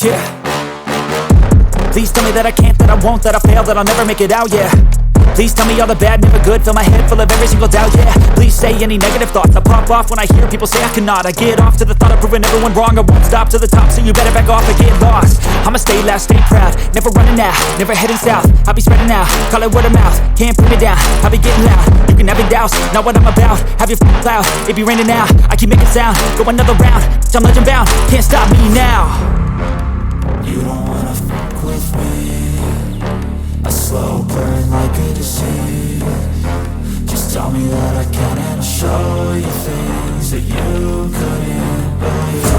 Yeah. Please tell me that I can't, that I won't, that I fail, that I'll never make it out, yeah. Please tell me all the bad, never good, fill my head full of every single doubt, yeah. Please say any negative thoughts, I pop off when I hear people say I cannot. I get off to the thought of proving everyone wrong, I won't stop to the top, so you better back off and get lost. I'ma stay loud, stay proud, never running out, never heading south. I'll be spreading out, call it word of mouth, can't put me down, I'll be getting loud. You can have your doubts, not what I'm about, have your cloud. It be raining now, I keep making sound, go another round, I'm legend bound, can't stop me now. You don't wanna fuck with me, a slow burn like a disease. Just tell me that I can and I'll show you things that you couldn't believe.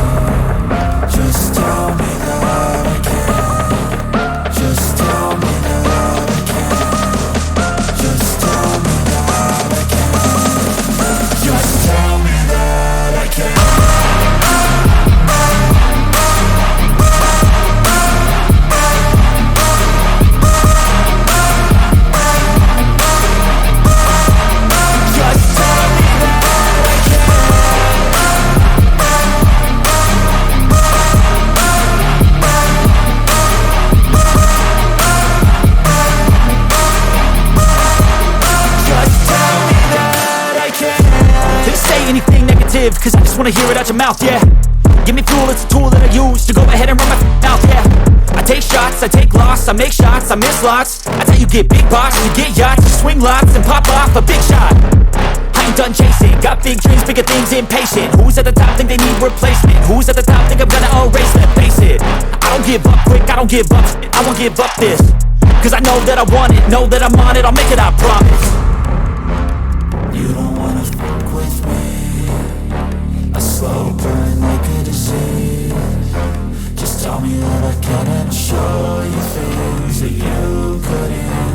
Just tell me that I can. Just tell me that I can. Just tell me that I can. Just tell me that I can. Anything negative, cause I just wanna hear it out your mouth, yeah. Give me fuel, it's a tool that I use to go ahead and run my mouth, yeah. I take shots, I take loss, I make shots, I miss lots. That's how you get big box, you get yachts, you swing lots and pop off a big shot. I ain't done chasing, got big dreams, bigger things, impatient. Who's at the top think they need replacement? Who's at the top think I'm gonna erase them? Face it, I don't give up quick, I don't give up shit, I won't give up this. Cause I know that I want it, know that I'm on it, I'll make it, I promise. You don't wanna fuck with me, a slow burn like a disease. Just tell me that I can and I'll show you things that you couldn't